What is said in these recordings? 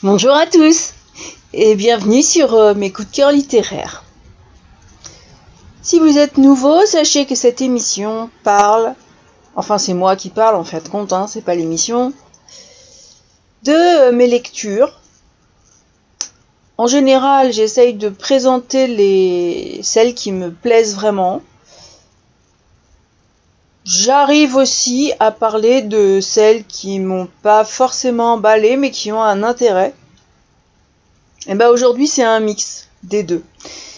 Bonjour à tous et bienvenue sur mes coups de cœur littéraires. Si vous êtes nouveau, sachez que cette émission parle, enfin c'est moi qui parle en fait compte, c'est pas l'émission, de mes lectures. En général, j'essaye de présenter celles qui me plaisent vraiment. J'arrive aussi à parler de celles qui m'ont pas forcément emballé mais qui ont un intérêt. Et aujourd'hui c'est un mix des deux.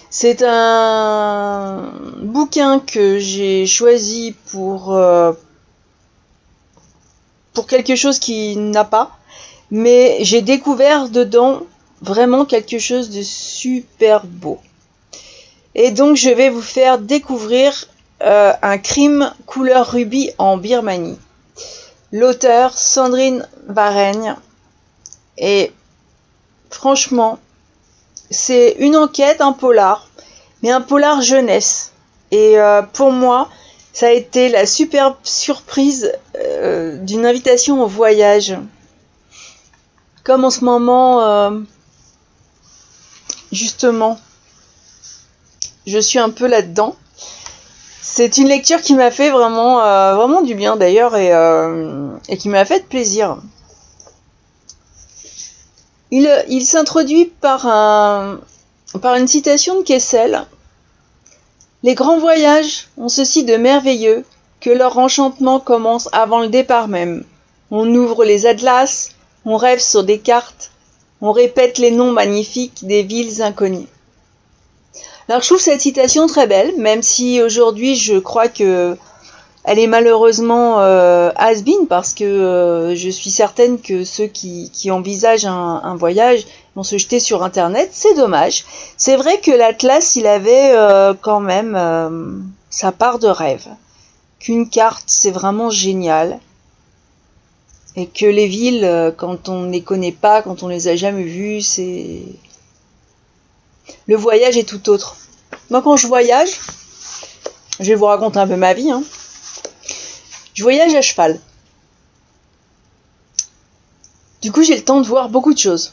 C'est un bouquin que j'ai choisi pour quelque chose qui n'a pas, mais j'ai découvert dedans vraiment quelque chose de super beau. Et donc je vais vous faire découvrir un crime couleur rubis en Birmanie. L'auteur Sandrine Varenne. Et franchement, c'est une enquête, un polar, mais un polar jeunesse. Et pour moi, ça a été la superbe surprise d'une invitation au voyage. Comme en ce moment, justement, je suis un peu là-dedans. C'est une lecture qui m'a fait vraiment du bien d'ailleurs et qui m'a fait plaisir. Il s'introduit par une citation de Kessel. Les grands voyages ont ceci de merveilleux que leur enchantement commence avant le départ même. On ouvre les atlas, on rêve sur des cartes, on répète les noms magnifiques des villes inconnues. Alors je trouve cette citation très belle, même si aujourd'hui je crois que elle est malheureusement has-been parce que je suis certaine que ceux qui envisagent un voyage vont se jeter sur internet. C'est dommage. C'est vrai que l'Atlas, il avait quand même sa part de rêve. Qu'une carte, c'est vraiment génial. Et que les villes, quand on ne les connaît pas, quand on les a jamais vues, c'est... Le voyage est tout autre. Moi, quand je voyage, je vais vous raconter un peu ma vie, je voyage à cheval. Du coup, j'ai le temps de voir beaucoup de choses.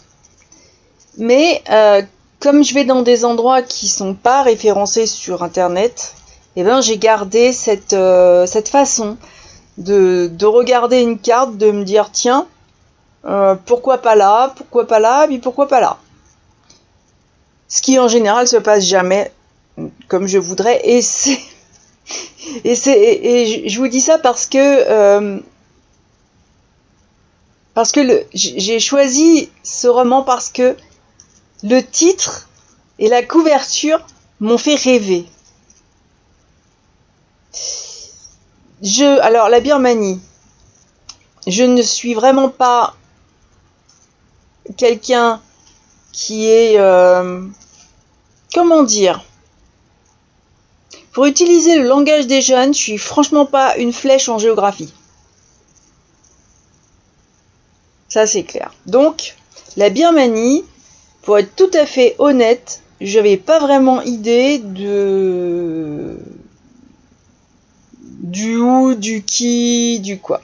Mais comme je vais dans des endroits qui sont pas référencés sur Internet, j'ai gardé cette façon de regarder une carte, de me dire tiens, pourquoi pas là, puis pourquoi pas là. Ce qui en général se passe jamais comme je voudrais, et je vous dis ça parce que j'ai choisi ce roman parce que le titre et la couverture m'ont fait rêver. Alors la Birmanie, je ne suis vraiment pas quelqu'un qui est comment dire. Pour utiliser le langage des jeunes, je suis franchement pas une flèche en géographie. Ça, c'est clair. Donc, la Birmanie, pour être tout à fait honnête, je n'avais pas vraiment idée du où, du qui, du quoi.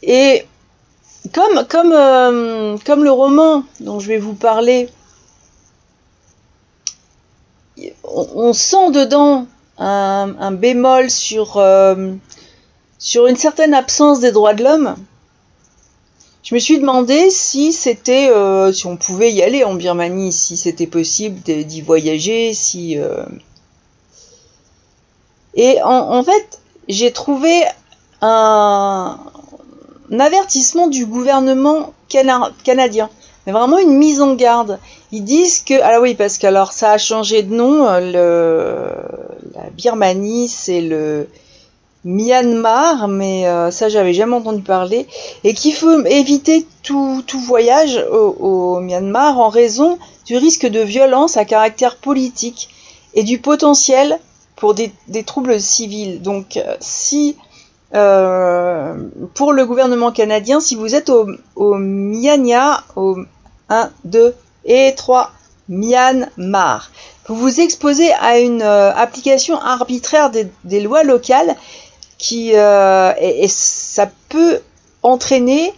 Et comme le roman dont je vais vous parler, on sent dedans un bémol sur une certaine absence des droits de l'homme. Je me suis demandé si c'était, si on pouvait y aller en Birmanie, si c'était possible d'y voyager, Et en fait, j'ai trouvé un avertissement du gouvernement canadien, mais vraiment une mise en garde. Ils disent que, parce que ça a changé de nom, la Birmanie, c'est le Myanmar, mais ça j'avais jamais entendu parler, et qu'il faut éviter tout voyage au Myanmar en raison du risque de violence à caractère politique et du potentiel pour des troubles civils. Donc si pour le gouvernement canadien, si vous êtes au Myanmar, au 1, 2 et 3, Myanmar, vous vous exposez à une application arbitraire des lois locales et ça peut entraîner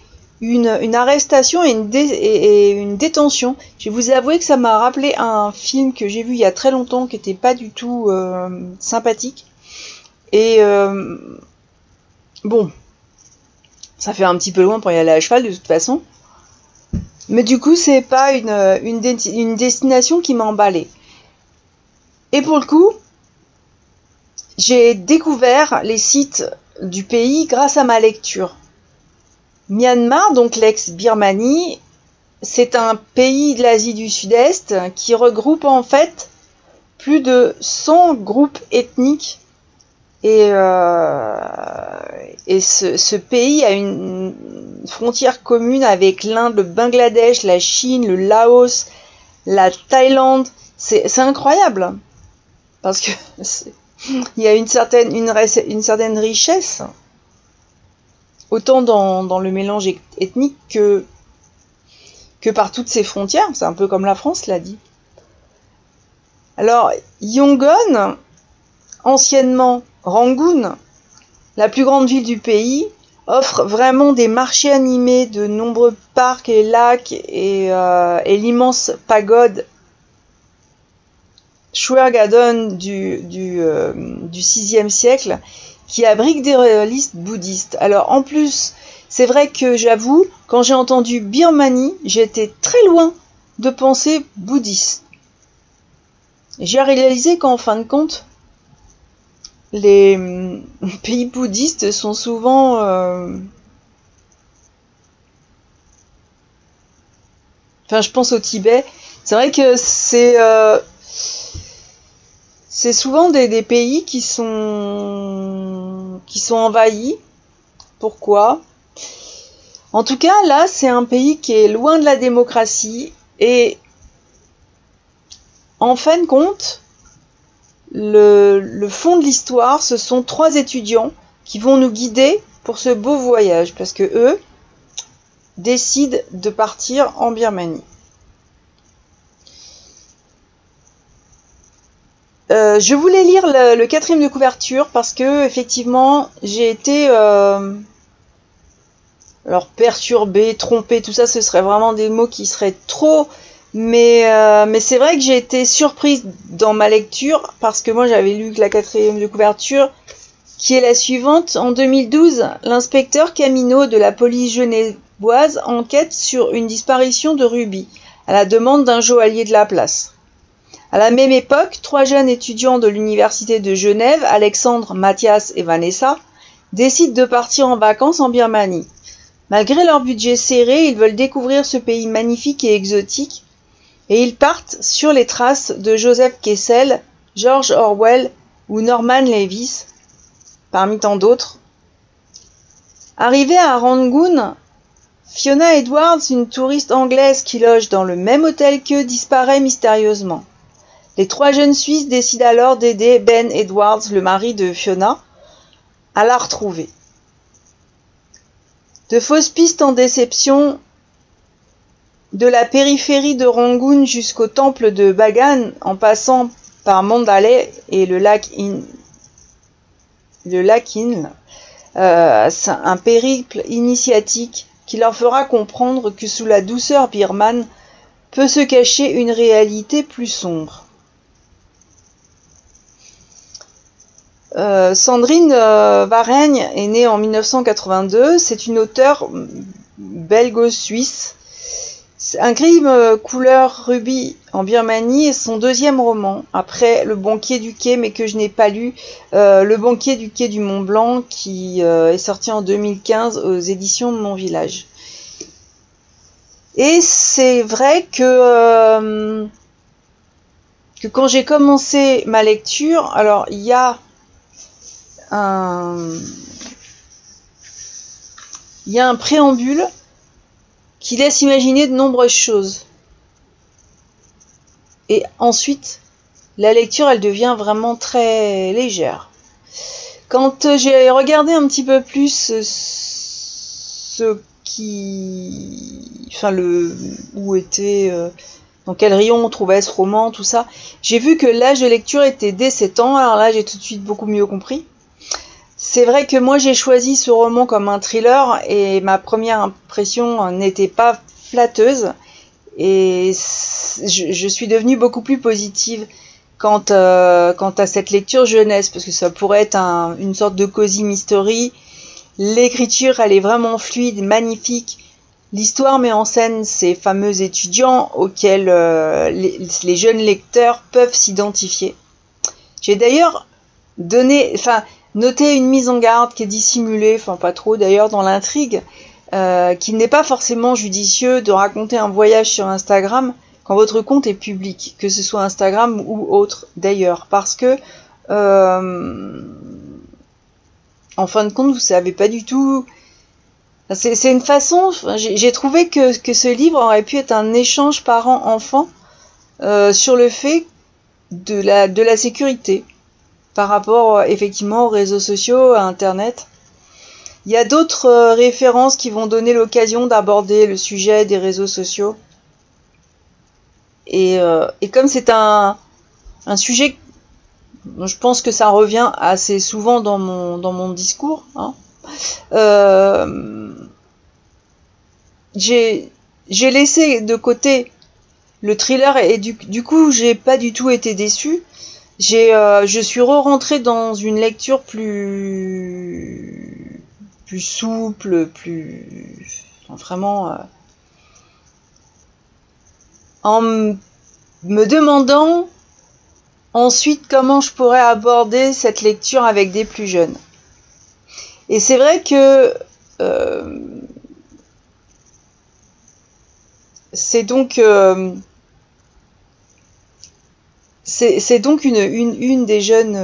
une arrestation et une détention. Je vais vous avouer que ça m'a rappelé un film que j'ai vu il y a très longtemps qui était pas du tout sympathique. Et bon, ça fait un petit peu loin pour y aller à cheval de toute façon. Mais du coup, c'est pas une destination qui m'a emballée. Et pour le coup, j'ai découvert les sites du pays grâce à ma lecture. Myanmar, donc l'ex-Birmanie, c'est un pays de l'Asie du Sud-Est qui regroupe en fait plus de 100 groupes ethniques. Et ce pays a une frontière commune avec l'Inde, le Bangladesh, la Chine, le Laos, la Thaïlande. C'est incroyable parce que il y a une certaine richesse, autant dans le mélange ethnique que par toutes ces frontières. C'est un peu comme la France l'a dit. Alors, Yangon, anciennement Rangoon, la plus grande ville du pays, offre vraiment des marchés animés, de nombreux parcs et lacs et l'immense pagode Shweargadon du 6e siècle qui abrite des réalistes bouddhistes. Alors en plus, c'est vrai que j'avoue, quand j'ai entendu Birmanie, j'étais très loin de penser bouddhiste. J'ai réalisé qu'en fin de compte, les pays bouddhistes sont souvent je pense au Tibet. C'est vrai que c'est souvent des pays qui sont envahis. Pourquoi ? En tout cas, là, c'est un pays qui est loin de la démocratie et en fin de compte, le fond de l'histoire, ce sont 3 étudiants qui vont nous guider pour ce beau voyage, parce que eux décident de partir en Birmanie. Je voulais lire le 4e de couverture parce que effectivement j'ai été alors perturbée, trompée, tout ça, ce serait vraiment des mots qui seraient trop. Mais c'est vrai que j'ai été surprise dans ma lecture parce que moi j'avais lu que la 4e de couverture qui est la suivante. En 2012, l'inspecteur Camino de la police genevoise enquête sur une disparition de Ruby à la demande d'un joaillier de la place. À la même époque, 3 jeunes étudiants de l'université de Genève, Alexandre, Mathias et Vanessa, décident de partir en vacances en Birmanie. Malgré leur budget serré, ils veulent découvrir ce pays magnifique et exotique. Et ils partent sur les traces de Joseph Kessel, George Orwell ou Norman Lewis, parmi tant d'autres. Arrivée à Rangoon, Fiona Edwards, une touriste anglaise qui loge dans le même hôtel qu'eux, disparaît mystérieusement. Les 3 jeunes Suisses décident alors d'aider Ben Edwards, le mari de Fiona, à la retrouver. De fausses pistes en déception. De la périphérie de Rangoon jusqu'au temple de Bagan, en passant par Mandalay et le lac In, c'est un périple initiatique qui leur fera comprendre que sous la douceur birmane peut se cacher une réalité plus sombre. Sandrine Varègne est née en 1982, c'est une auteure belgo-suisse. Un crime couleur rubis en Birmanie est son 2e roman, après Le banquier du quai, mais que je n'ai pas lu, Le banquier du quai du Mont Blanc, qui est sorti en 2015 aux éditions de Mon Village. Et c'est vrai que quand j'ai commencé ma lecture, alors il y a un préambule qui laisse imaginer de nombreuses choses. Et ensuite, la lecture, elle devient vraiment très légère. Quand j'ai regardé un petit peu plus où était, dans quel rayon on trouvait ce roman, tout ça, j'ai vu que l'âge de lecture était dès 7 ans, alors là j'ai tout de suite beaucoup mieux compris. C'est vrai que moi j'ai choisi ce roman comme un thriller et ma première impression n'était pas flatteuse et je suis devenue beaucoup plus positive quant à cette lecture jeunesse parce que ça pourrait être une sorte de cosy mystery. L'écriture elle est vraiment fluide, magnifique. L'histoire met en scène ces fameux étudiants auxquels les jeunes lecteurs peuvent s'identifier. J'ai d'ailleurs noté une mise en garde qui est dissimulée, enfin pas trop d'ailleurs dans l'intrigue, qu'il n'est pas forcément judicieux de raconter un voyage sur Instagram quand votre compte est public, que ce soit Instagram ou autre d'ailleurs, parce que en fin de compte vous savez pas du tout. C'est une façon. J'ai trouvé que ce livre aurait pu être un échange parent-enfant sur le fait de la sécurité par rapport effectivement aux réseaux sociaux, à Internet. Il y a d'autres références qui vont donner l'occasion d'aborder le sujet des réseaux sociaux. Et comme c'est un sujet, je pense que ça revient assez souvent dans mon discours. Hein. J'ai laissé de côté le thriller et du coup j'ai pas du tout été déçue. Je suis re-rentrée dans une lecture plus souple, vraiment en me demandant ensuite comment je pourrais aborder cette lecture avec des plus jeunes. Et c'est vrai que c'est donc une des jeunes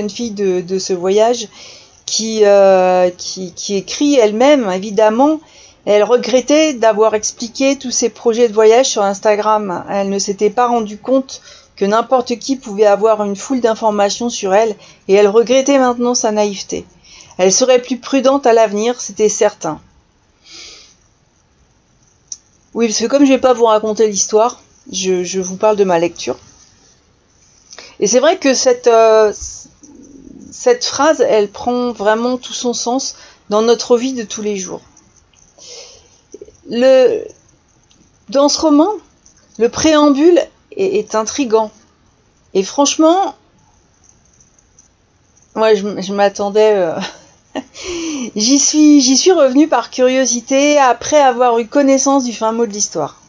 filles de ce voyage qui écrit elle-même, évidemment. Elle regrettait d'avoir expliqué tous ses projets de voyage sur Instagram. Elle ne s'était pas rendue compte que n'importe qui pouvait avoir une foule d'informations sur elle, et elle regrettait maintenant sa naïveté. Elle serait plus prudente à l'avenir, c'était certain. Oui, parce que comme je vais pas vous raconter l'histoire, je vous parle de ma lecture. Et c'est vrai que cette phrase, elle prend vraiment tout son sens dans notre vie de tous les jours. Dans ce roman, le préambule est intriguant. Et franchement, moi je m'attendais... J'y suis revenue par curiosité après avoir eu connaissance du fin mot de l'histoire.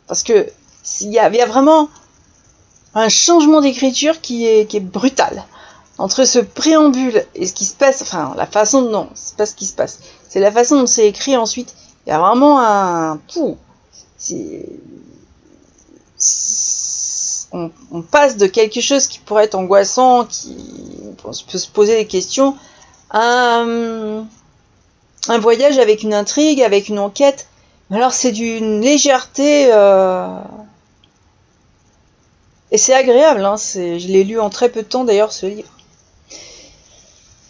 Parce que il y a vraiment un changement d'écriture qui est brutal. Entre ce préambule et ce qui se passe, enfin la façon dont... Non, c'est pas ce qui se passe. C'est la façon dont c'est écrit ensuite. Il y a vraiment un... On passe de quelque chose qui pourrait être angoissant, on peut se poser des questions, à un voyage avec une intrigue, avec une enquête. Alors c'est d'une légèreté et c'est agréable. Hein, je l'ai lu en très peu de temps d'ailleurs ce livre.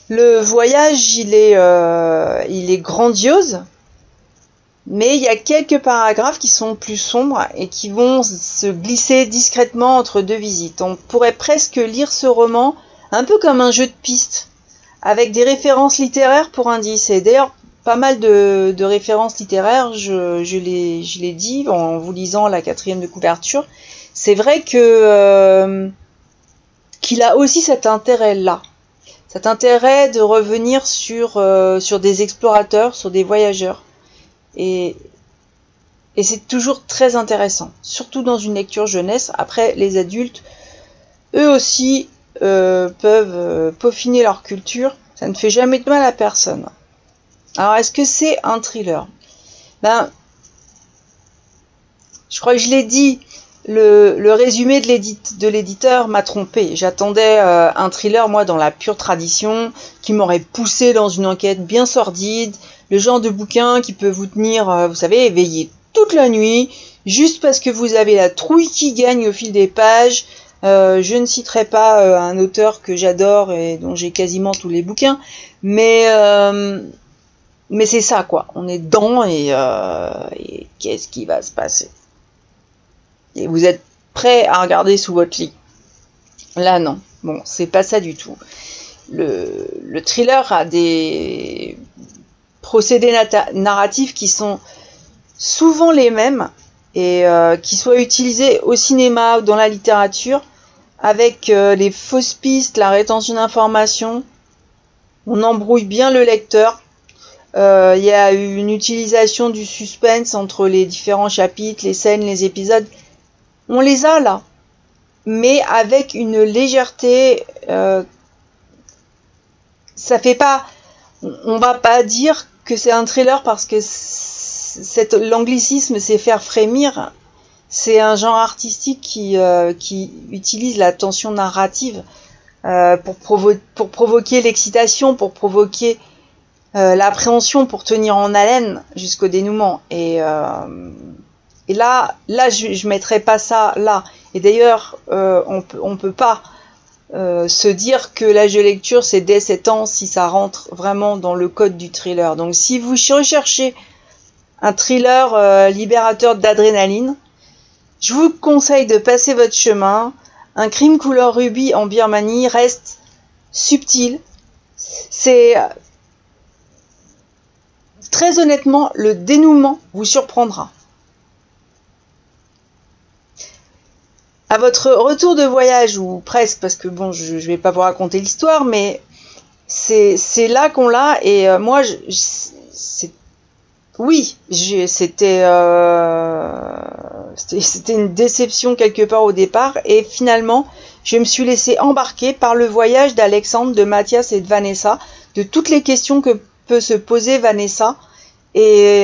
Le voyage il est grandiose, mais il y a quelques paragraphes qui sont plus sombres et qui vont se glisser discrètement entre deux visites. On pourrait presque lire ce roman un peu comme un jeu de pistes, avec des références littéraires pour indice. Et d'ailleurs, pas mal de références littéraires, je l'ai dit en vous lisant la 4e de couverture. C'est vrai que qu'il a aussi cet intérêt-là. Cet intérêt de revenir sur des explorateurs, sur des voyageurs. Et c'est toujours très intéressant, surtout dans une lecture jeunesse. Après, les adultes, eux aussi, peuvent peaufiner leur culture. Ça ne fait jamais de mal à personne. Alors, est-ce que c'est un thriller ? Je crois que je l'ai dit, le résumé de l'éditeur m'a trompé. J'attendais un thriller, moi, dans la pure tradition, qui m'aurait poussé dans une enquête bien sordide, le genre de bouquin qui peut vous tenir, vous savez, éveillé toute la nuit, juste parce que vous avez la trouille qui gagne au fil des pages. Je ne citerai pas un auteur que j'adore et dont j'ai quasiment tous les bouquins, mais c'est ça, quoi. On est dedans et qu'est-ce qui va se passer ? Et vous êtes prêt à regarder sous votre lit. Là, non. Bon, c'est pas ça du tout. Le thriller a des procédés narratifs qui sont souvent les mêmes et qui soient utilisés au cinéma ou dans la littérature avec les fausses pistes, la rétention d'informations. On embrouille bien le lecteur. Il y a une utilisation du suspense entre les différents chapitres, les scènes, les épisodes. On les a là, mais avec une légèreté. Ça fait pas. On va pas dire que c'est un thriller parce que l'anglicisme, c'est faire frémir. C'est un genre artistique qui utilise la tension narrative pour provoquer l'excitation, pour provoquer l'appréhension, pour tenir en haleine jusqu'au dénouement. Et là, je mettrais pas ça là. Et d'ailleurs, on peut pas se dire que l'âge de lecture c'est dès 7 ans si ça rentre vraiment dans le code du thriller. Donc si vous recherchez un thriller libérateur d'adrénaline, je vous conseille de passer votre chemin. Un crime couleur rubis en Birmanie reste subtil. C'est très honnêtement, le dénouement vous surprendra. À votre retour de voyage, ou presque, parce que bon, je vais pas vous raconter l'histoire, mais c'est là qu'on l'a, et moi, c'était une déception quelque part au départ, et finalement, je me suis laissée embarquer par le voyage d'Alexandre, de Mathias et de Vanessa, de toutes les questions que peut se poser Vanessa, et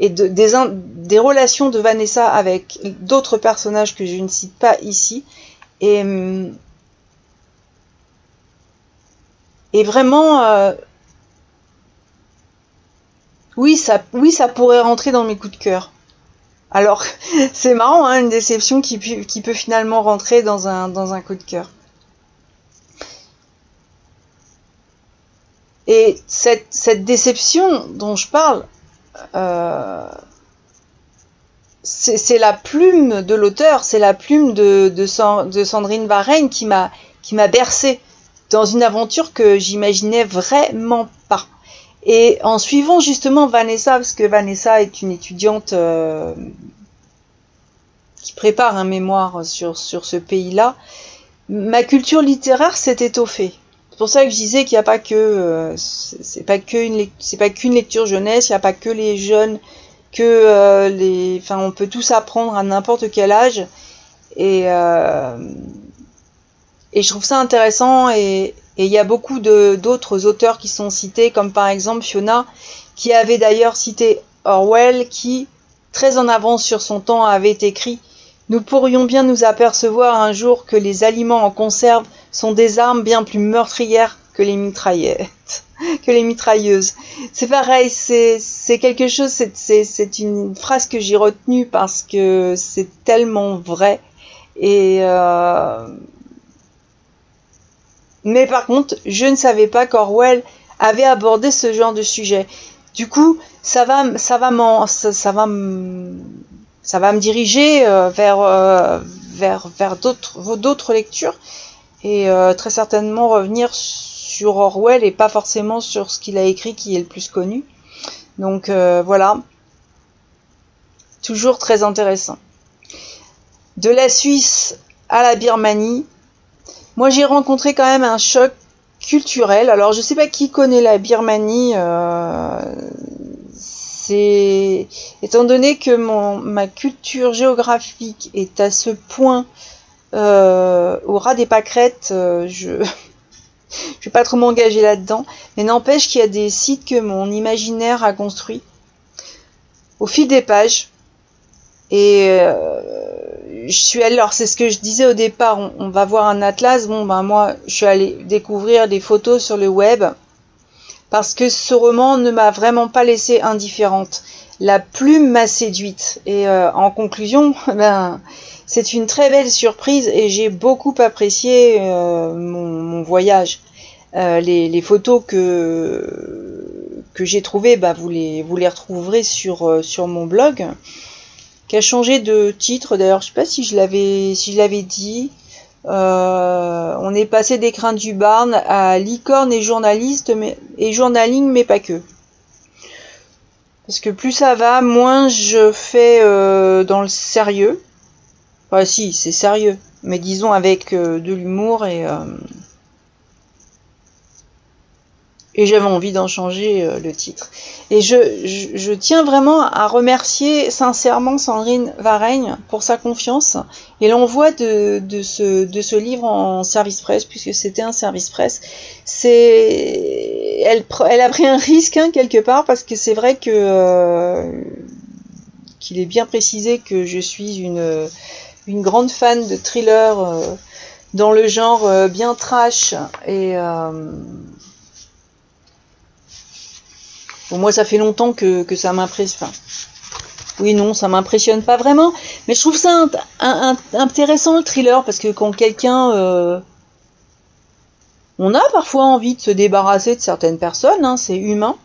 des relations de Vanessa avec d'autres personnages que je ne cite pas ici, et vraiment oui ça pourrait rentrer dans mes coups de cœur. Alors c'est marrant, hein, une déception qui peut finalement rentrer dans un coup de cœur. Et cette déception dont je parle, c'est la plume de l'auteur, c'est la plume de Sandrine Varenne qui m'a bercée dans une aventure que j'imaginais vraiment pas. Et en suivant justement Vanessa, parce que Vanessa est une étudiante qui prépare un mémoire sur ce pays-là, ma culture littéraire s'est étoffée. C'est pour ça que je disais qu'il n'y a pas que c'est pas qu'une lecture jeunesse, il n'y a pas que les jeunes, on peut tous apprendre à n'importe quel âge, et je trouve ça intéressant, et il y a beaucoup d'autres auteurs qui sont cités, comme par exemple Fiona, qui avait d'ailleurs cité Orwell, qui très en avance sur son temps avait écrit: nous pourrions bien nous apercevoir un jour que les aliments en conserve sont des armes bien plus meurtrières que les mitraillettes, que les mitrailleuses. C'est pareil, c'est quelque chose, c'est une phrase que j'ai retenue parce que c'est tellement vrai. Et mais par contre, je ne savais pas qu'Orwell avait abordé ce genre de sujet. Du coup, ça va me diriger vers d'autres lectures, et très certainement revenir sur Orwell et pas forcément sur ce qu'il a écrit qui est le plus connu. Donc voilà, toujours très intéressant. De la Suisse à la Birmanie, moi j'ai rencontré quand même un choc culturel. Alors je sais pas qui connaît la Birmanie, étant donné que ma culture géographique est à ce point au ras des pâquerettes, je vais pas trop m'engager là-dedans, mais n'empêche qu'il y a des sites que mon imaginaire a construits au fil des pages, et je suis allée, alors c'est ce que je disais au départ, on va voir un atlas. Bon ben moi je suis allée découvrir des photos sur le web, parce que ce roman ne m'a vraiment pas laissée indifférente. La plume m'a séduite, et en conclusion, c'est une très belle surprise, et j'ai beaucoup apprécié mon voyage. Les photos que j'ai trouvées, vous les retrouverez sur mon blog, qui a changé de titre. D'ailleurs, je sais pas si je l'avais dit. On est passé des craintes du barn à licorne et journaliste et journaling, mais pas que. Parce que plus ça va, moins je fais dans le sérieux. Enfin si, c'est sérieux, mais disons avec de l'humour et j'avais envie d'en changer le titre. Et je tiens vraiment à remercier sincèrement Sandrine Varègne pour sa confiance et l'envoi de ce livre en service presse, puisque c'était un service presse. Elle a pris un risque hein, quelque part, parce que c'est vrai que qu'il est bien précisé que je suis une grande fan de thrillers dans le genre bien trash et bon, moi, ça fait longtemps que ça m'impressionne. Enfin, oui, non, ça m'impressionne pas vraiment. Mais je trouve ça intéressant, le thriller, parce que quand quelqu'un... on a parfois envie de se débarrasser de certaines personnes, hein, c'est humain.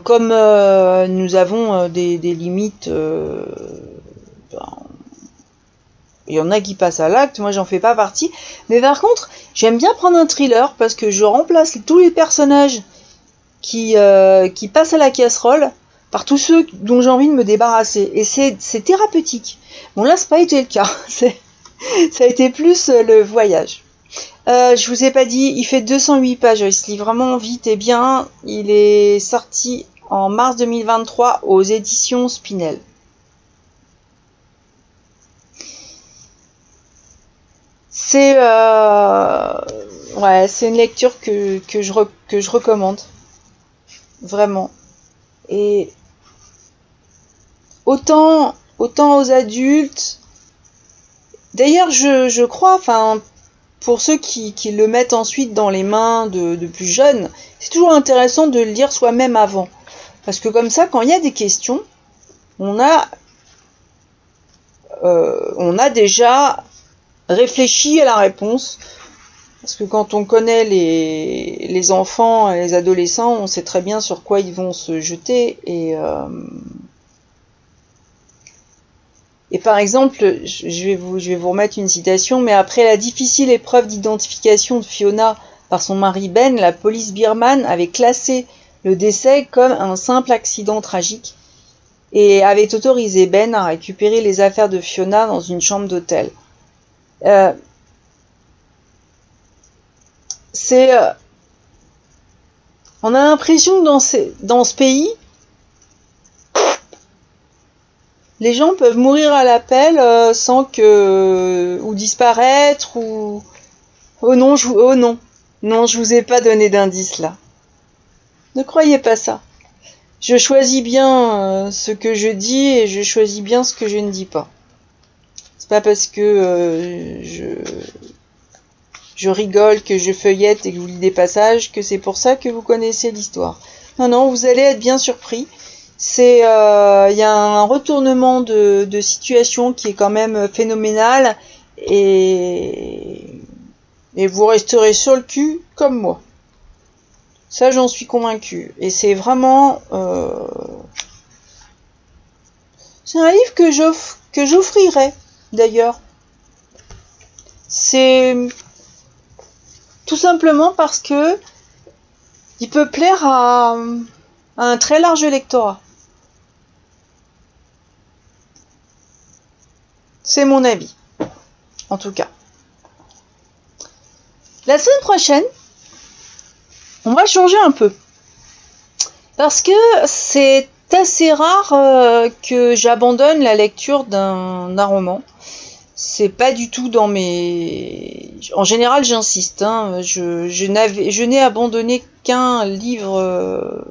Comme nous avons des limites... il y en a qui passent à l'acte, moi j'en fais pas partie. Mais par contre, j'aime bien prendre un thriller, parce que je remplace tous les personnages qui passent à la casserole par tous ceux dont j'ai envie de me débarrasser. Et c'est thérapeutique. Bon, là, c'est pas été le cas. Ça a été plus le voyage. Je vous ai pas dit, il fait 208 pages. Il se lit vraiment vite et bien. Il est sorti en mars 2023 aux éditions Spinel. C'est c'est une lecture que je recommande. Vraiment. Et autant aux adultes. D'ailleurs, je crois, enfin, pour ceux qui le mettent ensuite dans les mains de plus jeunes, c'est toujours intéressant de le lire soi-même avant. Parce que comme ça, quand il y a des questions, on a déjà réfléchi à la réponse. Parce que quand on connaît les enfants et les adolescents, on sait très bien sur quoi ils vont se jeter. Et par exemple, je vais vous remettre une citation, mais après la difficile épreuve d'identification de Fiona par son mari Ben, la police birmane avait classé le décès comme un simple accident tragique et avait autorisé Ben à récupérer les affaires de Fiona dans une chambre d'hôtel. On a l'impression que dans ce pays, les gens peuvent mourir à l'appel sans que ou disparaître ou oh non, je vous ai pas donné d'indice là. Ne croyez pas ça. Je choisis bien ce que je dis et je choisis bien ce que je ne dis pas. C'est pas parce que je rigole, que je feuillette et que je vous lis des passages, que c'est pour ça que vous connaissez l'histoire. Non, vous allez être bien surpris. Il y a un retournement de situation qui est quand même phénoménal et vous resterez sur le cul comme moi. Ça, j'en suis convaincue. Et c'est vraiment... c'est un livre que j'offrirai, d'ailleurs. C'est... tout simplement parce que il peut plaire à un très large lectorat. C'est mon avis, en tout cas. La semaine prochaine, on va changer un peu. Parce que c'est assez rare que j'abandonne la lecture d'un roman. C'est pas du tout dans mes... En général, j'insiste. Hein, je n'ai abandonné qu'un livre...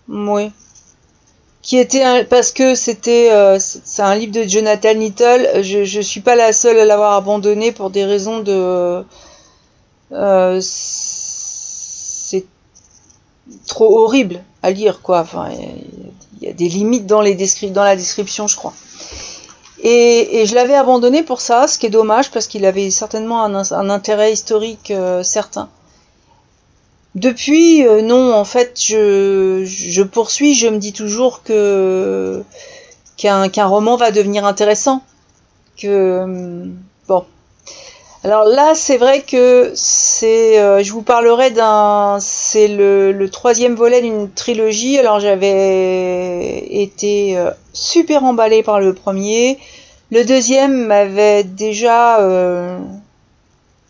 Oui. Qui était parce que c'est un livre de Jonathan Little. Je suis pas la seule à l'avoir abandonné pour des raisons de... c'est trop horrible à lire, quoi. Enfin, il y a des limites dans la description, je crois. Et je l'avais abandonné pour ça, ce qui est dommage, parce qu'il avait certainement un intérêt historique certain. Depuis, non, en fait, je poursuis, je me dis toujours qu'un roman va devenir intéressant. que bon. Alors là, c'est vrai que je vous parlerai c'est le troisième volet d'une trilogie. Alors j'avais été super emballée par le premier. Le deuxième m'avait déjà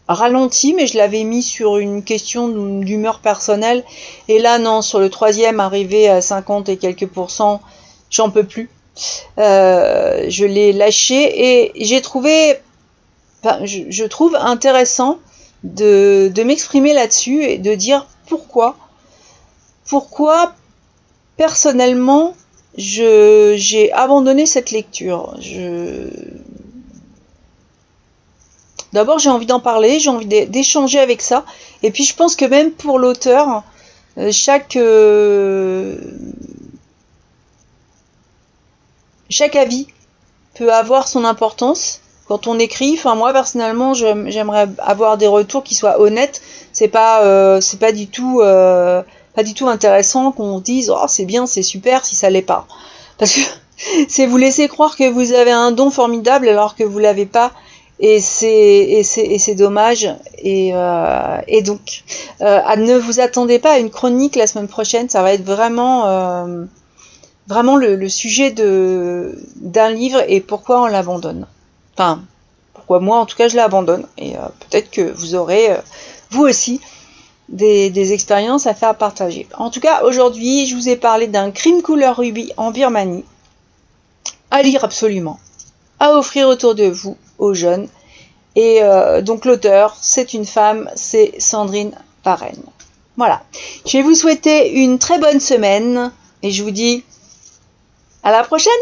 ralenti, mais je l'avais mis sur une question d'humeur personnelle. Et là, non, sur le troisième, arrivé à 50 et quelques %, j'en peux plus. Je l'ai lâché et j'ai trouvé... je trouve intéressant de m'exprimer là-dessus et de dire pourquoi personnellement j'ai abandonné cette lecture. D'abord j'ai envie d'en parler, j'ai envie d'échanger avec ça, et puis je pense que même pour l'auteur, chaque avis peut avoir son importance. Quand on écrit, enfin moi personnellement, j'aimerais avoir des retours qui soient honnêtes. C'est pas du tout intéressant qu'on dise oh c'est bien, c'est super si ça l'est pas. Parce que c'est vous laisser croire que vous avez un don formidable alors que vous l'avez pas, et c'est dommage. Et donc ne vous attendez pas à une chronique la semaine prochaine. Ça va être vraiment le sujet d'un livre et pourquoi on l'abandonne. Enfin, pourquoi moi, en tout cas, je l'abandonne. Et peut-être que vous aurez, vous aussi, des expériences à faire partager. En tout cas, aujourd'hui, je vous ai parlé d'un crime couleur rubis en Birmanie. À lire absolument. À offrir autour de vous, aux jeunes. Et donc, l'auteur, c'est une femme, c'est Sandrine Varenne. Voilà. Je vais vous souhaiter une très bonne semaine. Et je vous dis à la prochaine!